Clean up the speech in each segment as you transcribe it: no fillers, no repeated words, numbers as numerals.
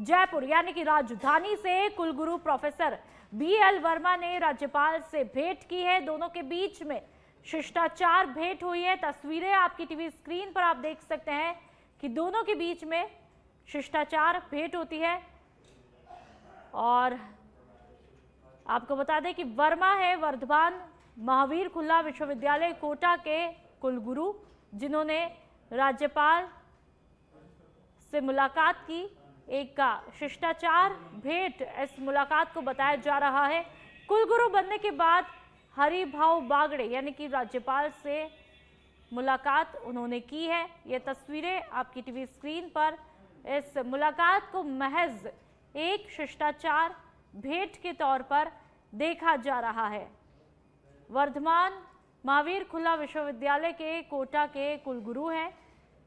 जयपुर यानी कि राजधानी से कुलगुरु प्रोफेसर BL वर्मा ने राज्यपाल से भेंट की है। दोनों के बीच में शिष्टाचार भेंट हुई है। तस्वीरें आपकी टीवी स्क्रीन पर आप देख सकते हैं कि दोनों के बीच में शिष्टाचार भेंट होती है। और आपको बता दें कि वर्मा है वर्धमान महावीर खुल्ला विश्वविद्यालय कोटा के कुलगुरु, जिन्होंने राज्यपाल से मुलाकात की। एक का शिष्टाचार भेंट इस मुलाकात को बताया जा रहा है। कुलगुरु बनने के बाद हरिभाऊ बागड़े यानी कि राज्यपाल से मुलाकात उन्होंने की है। ये तस्वीरें आपकी टीवी स्क्रीन पर इस मुलाकात को महज एक शिष्टाचार भेंट के तौर पर देखा जा रहा है। वर्धमान महावीर खुल्ला विश्वविद्यालय के कोटा के कुलगुरु हैं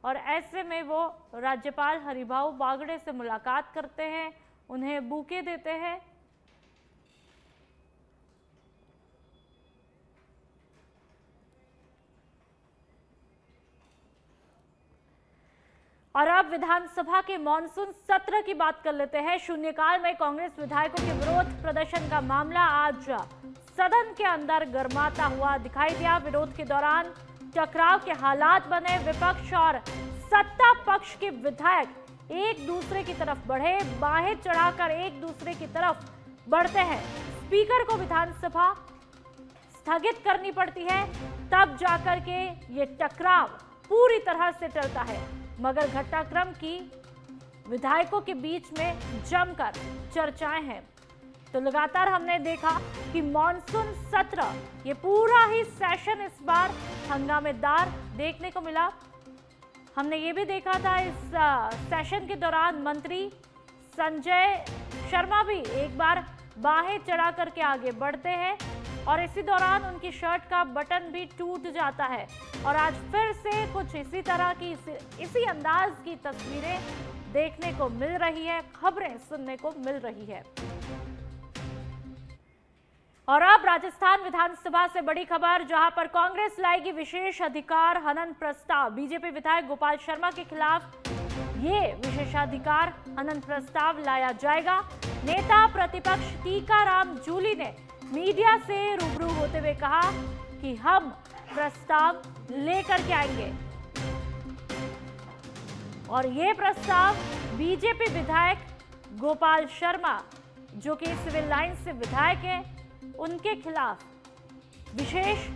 और ऐसे में वो राज्यपाल हरिभाऊ बागड़े से मुलाकात करते हैं, उन्हें बुके देते हैं। और अब विधानसभा के मॉनसून सत्र की बात कर लेते हैं। शून्यकाल में कांग्रेस विधायकों के विरोध प्रदर्शन का मामला आज सदन के अंदर गर्माता हुआ दिखाई दिया। विरोध के दौरान टकराव के हालात बने। विपक्ष और सत्ता पक्ष के विधायक एक दूसरे की तरफ बढ़े, बाहें चढ़ाकर एक दूसरे की तरफ बढ़ते हैं। स्पीकर को विधानसभा स्थगित करनी पड़ती है, तब जाकर के ये टकराव पूरी तरह से टलता है। मगर घटनाक्रम की विधायकों के बीच में जमकर चर्चाएं हैं। तो लगातार हमने देखा कि मॉनसून सत्र, ये पूरा ही सेशन इस बार हंगामेदार देखने को मिला। हमने ये भी देखा था इस सेशन के दौरान मंत्री संजय शर्मा भी एक बार बाहें चढ़ा करके आगे बढ़ते हैं और इसी दौरान उनकी शर्ट का बटन भी टूट जाता है। और आज फिर से कुछ इसी तरह की इसी अंदाज की तस्वीरें देखने को मिल रही है, खबरें सुनने को मिल रही है। और अब राजस्थान विधानसभा से बड़ी खबर, जहां पर कांग्रेस लाएगी विशेष अधिकार हनन प्रस्ताव। बीजेपी विधायक गोपाल शर्मा के खिलाफ ये विशेषाधिकार हनन प्रस्ताव लाया जाएगा। नेता प्रतिपक्ष टीकाराम जूली ने मीडिया से रूबरू होते हुए कहा कि हम प्रस्ताव लेकर के आएंगे और ये प्रस्ताव बीजेपी विधायक गोपाल शर्मा, जो कि सिविल लाइंस से विधायक हैं, उनके खिलाफ विशेष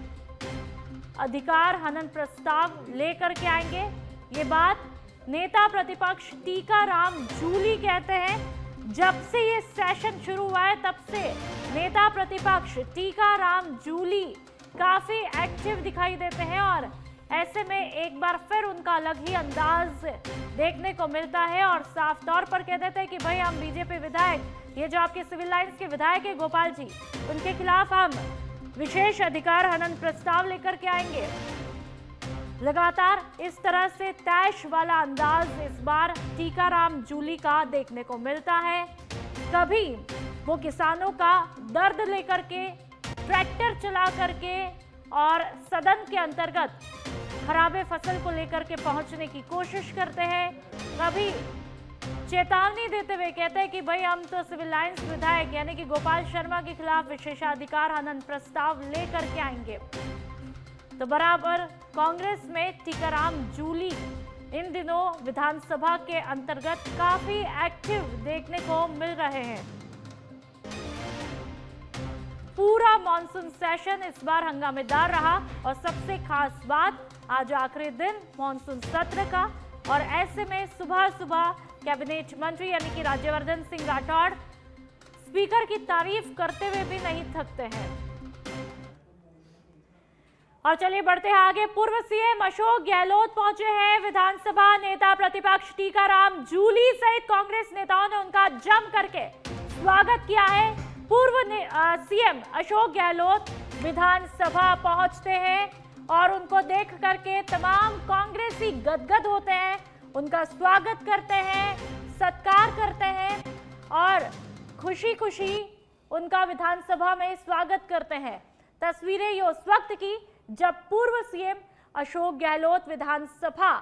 अधिकार हनन प्रस्ताव लेकर के आएंगे। ये बात नेता प्रतिपक्ष टीकाराम जूली कहते हैं। जब से ये सेशन शुरू हुआ है तब से नेता प्रतिपक्ष टीकाराम जूली काफी एक्टिव दिखाई देते हैं और ऐसे में एक बार फिर उनका अलग ही अंदाज देखने को मिलता है और साफ तौर पर कह देते हैं कि भाई हम बीजेपी विधायक, ये जो आपके सिविल लाइंस के विधायक है गोपाल जी, उनके खिलाफ हम विशेष अधिकार हनन प्रस्ताव लेकर के आएंगे। लगातार इस तरह से तैश वाला अंदाज इस बार टीकाराम जूली का देखने को मिलता है। कभी वो किसानों का दर्द लेकर के, ट्रैक्टर चला करके और सदन के अंतर्गत खराबे फसल को लेकर के पहुंचने की कोशिश करते हैं, कभी चेतावनी देते हुए कहते हैं कि भाई हम तो सिविल लाइंस विधायक यानी कि गोपाल शर्मा के खिलाफ विशेषाधिकार हनन प्रस्ताव लेकर के आएंगे। तो बराबर कांग्रेस में टीकाराम जूली इन दिनों विधानसभा के अंतर्गत काफी एक्टिव देखने को मिल रहे हैं। पूरा मॉनसून सेशन इस बार हंगामेदार रहा और सबसे खास बात आज आखिरी दिन मॉनसून सत्र का, और ऐसे में सुबह सुबह कैबिनेट मंत्री यानी कि राज्यवर्धन सिंह राठौड़ स्पीकर की तारीफ करते हुए भी नहीं थकते हैं। और चलिए बढ़ते हैं आगे। पूर्व सीएम अशोक गहलोत पहुंचे हैं विधानसभा। नेता प्रतिपक्ष टीकाराम जूली सहित कांग्रेस नेताओं ने उनका जम करके स्वागत किया है। पूर्व सीएम अशोक गहलोत विधानसभा पहुंचते हैं और उनको देख करके तमाम कांग्रेसी गदगद होते हैं, उनका स्वागत करते हैं, सत्कार करते हैं और खुशी खुशी उनका विधानसभा में स्वागत करते हैं। तस्वीरें ये उस वक्त की जब पूर्व सीएम अशोक गहलोत विधानसभा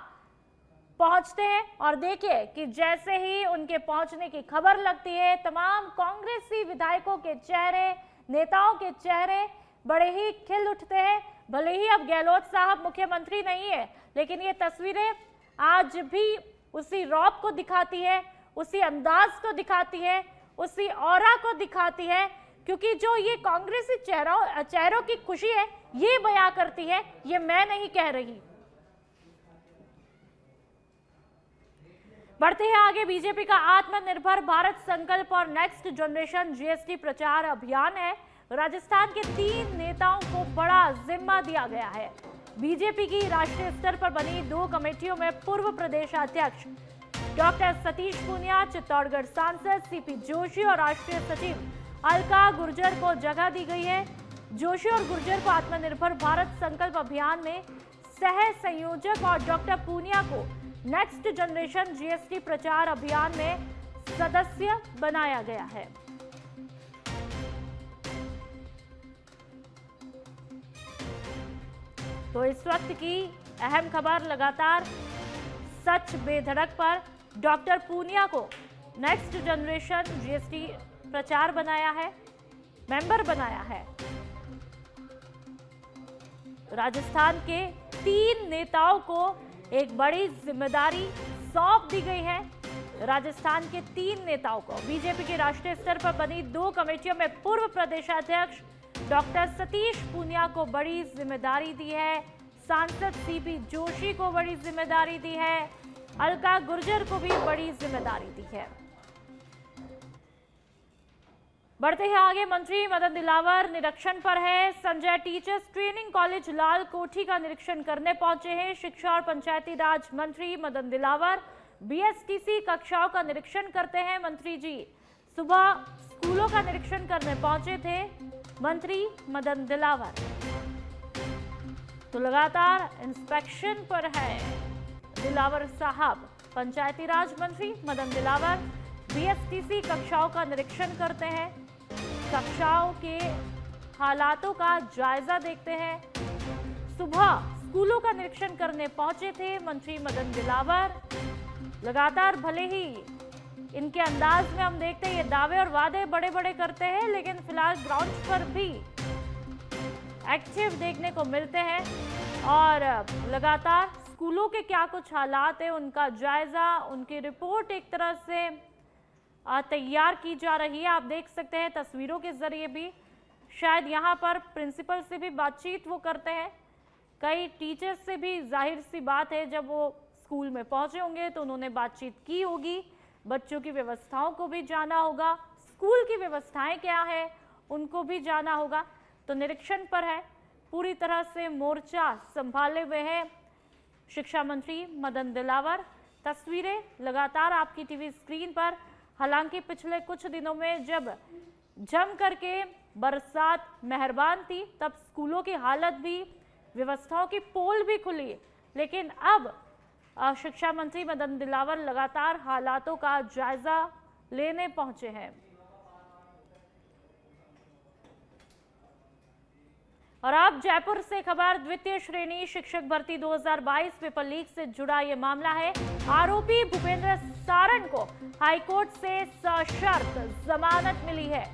पहुंचते हैं और देखिए कि जैसे ही उनके पहुंचने की खबर लगती है, तमाम कांग्रेसी विधायकों के चेहरे, नेताओं के चेहरे बड़े ही खिल उठते हैं। भले ही अब गहलोत साहब मुख्यमंत्री नहीं है, लेकिन ये तस्वीरें आज भी उसी रौब को दिखाती है, उसी अंदाज को दिखाती है, उसी ऑरा को दिखाती है, क्योंकि जो ये कांग्रेसी चेहरों की खुशी है, ये बयां करती है, ये मैं नहीं कह रही। बढ़ते हैं आगे। बीजेपी का आत्मनिर्भर भारत संकल्प और नेक्स्ट जनरेशन जीएसटी प्रचार अभियान है। राजस्थान के 3 नेताओं को बड़ा जिम्मा दिया गया है। बीजेपी की राष्ट्रीय स्तर पर बनी 2 कमेटियों में पूर्व प्रदेशाध्यक्ष डॉक्टर सतीश पूनिया, चित्तौड़गढ़ सांसद सीपी जोशी और राष्ट्रीय सचिव अलका गुर्जर को जगह दी गई है। जोशी और गुर्जर को आत्मनिर्भर भारत संकल्प अभियान में सह संयोजक और डॉक्टर पूनिया को नेक्स्ट जनरेशन जीएसटी प्रचार अभियान में सदस्य बनाया गया है। तो इस वक्त की अहम खबर, लगातार सच बेधड़क पर डॉक्टर पूनिया को नेक्स्ट जनरेशन जीएसटी प्रचार बनाया है, मेंबर बनाया है। राजस्थान के 3 नेताओं को एक बड़ी जिम्मेदारी सौंप दी गई है। राजस्थान के 3 नेताओं को बीजेपी की राष्ट्रीय स्तर पर बनी 2 कमेटियों में पूर्व प्रदेशाध्यक्ष डॉक्टर सतीश पूनिया को बड़ी जिम्मेदारी दी है। सांसद सीपी जोशी को बड़ी जिम्मेदारी दी है। अलका गुर्जर को भी बड़ी जिम्मेदारी दी है। बढ़ते हैं आगे। मंत्री मदन दिलावर निरीक्षण पर है। संजय टीचर्स ट्रेनिंग कॉलेज लाल कोठी का निरीक्षण करने पहुंचे हैं। शिक्षा और पंचायती राज मंत्री मदन दिलावर बीएसटीसी कक्षाओं का निरीक्षण करते हैं। मंत्री जी सुबह स्कूलों का निरीक्षण करने पहुंचे थे मंत्री मदन दिलावर, तो लगातार इंस्पेक्शन पर है दिलावर साहब। पंचायती राज मंत्री मदन दिलावर बीएसटीसी कक्षाओं का निरीक्षण करते हैं, कक्षाओं के हालातों का जायजा देखते हैं। सुबह स्कूलों का निरीक्षण करने पहुंचे थे मंत्री मदन दिलावर। लगातार भले ही इनके अंदाज में हम देखते हैं ये दावे और वादे बड़े बड़े करते हैं, लेकिन फिलहाल ग्राउंड पर भी एक्टिव देखने को मिलते हैं और लगातार स्कूलों के क्या कुछ हालात है उनका जायजा, उनकी रिपोर्ट एक तरह से तैयार की जा रही है। आप देख सकते हैं तस्वीरों के जरिए भी। शायद यहाँ पर प्रिंसिपल से भी बातचीत वो करते हैं, कई टीचर्स से भी जाहिर सी बात है जब वो स्कूल में पहुंचे होंगे तो उन्होंने बातचीत की होगी। बच्चों की व्यवस्थाओं को भी जाना होगा, स्कूल की व्यवस्थाएं क्या है उनको भी जाना होगा। तो निरीक्षण पर है, पूरी तरह से मोर्चा संभाले हुए हैं शिक्षा मंत्री मदन दिलावर। तस्वीरें लगातार आपकी टीवी स्क्रीन पर। हालांकि पिछले कुछ दिनों में जब जम करके बरसात मेहरबान थी तब स्कूलों की हालत भी, व्यवस्थाओं की पोल भी खुली, लेकिन अब शिक्षा मंत्री मदन दिलावर लगातार हालातों का जायजा लेने पहुंचे हैं। और अब जयपुर से खबर, द्वितीय श्रेणी शिक्षक भर्ती 2022 पेपर लीक से जुड़ा यह मामला है। आरोपी भूपेंद्र सारण को हाईकोर्ट से सशर्त जमानत मिली है।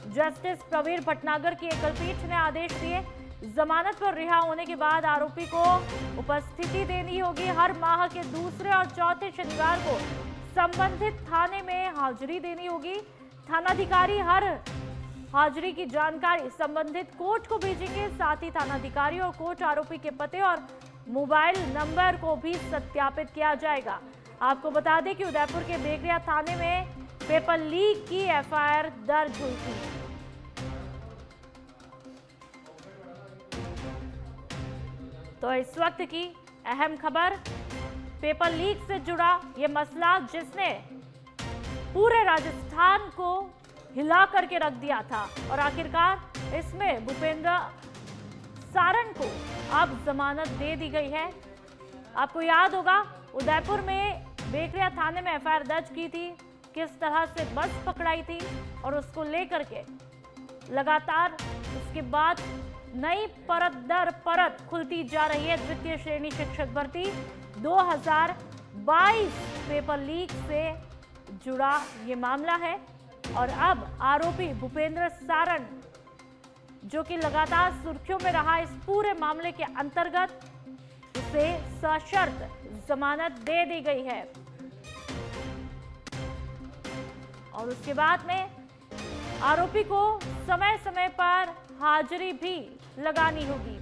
जस्टिस प्रवीर भटनागर की एकलपीठ ने आदेश दिए। जमानत पर रिहा होने के बाद आरोपी को उपस्थिति देनी होगी। हर माह के दूसरे और चौथे शनिवार को संबंधित थाने में हाजिरी देनी होगी। थानाधिकारी हर हाजिरी की जानकारी संबंधित कोर्ट को भेजेंगे। साथ ही थानाधिकारी और कोर्ट आरोपी के पते और मोबाइल नंबर को भी सत्यापित किया जाएगा। आपको बता दें कि उदयपुर के बेगरिया थाने में पेपर लीक की एफआईआर दर्ज हुई थी। तो इस वक्त की अहम खबर, पेपर लीक से जुड़ा ये मसला जिसने पूरे राजस्थान को हिला करके रख दिया था और आखिरकार इसमें भूपेंद्र सारण को अब जमानत दे दी गई है। आपको याद होगा उदयपुर में बेगरिया थाने में एफआईआर दर्ज की थी, किस तरह से बस पकड़ाई थी और उसको लेकर के लगातार उसके बाद नई परत दर परत खुलती जा रही है। द्वितीय श्रेणी शिक्षक भर्ती 22 पेपर लीक से जुड़ा ये मामला है और अब आरोपी भूपेंद्र सारण, जो कि लगातार सुर्खियों में रहा, इस पूरे मामले के अंतर्गत उसे सशर्त जमानत दे दी गई है और उसके बाद में आरोपी को समय समय पर हाजिरी भी लगानी होगी।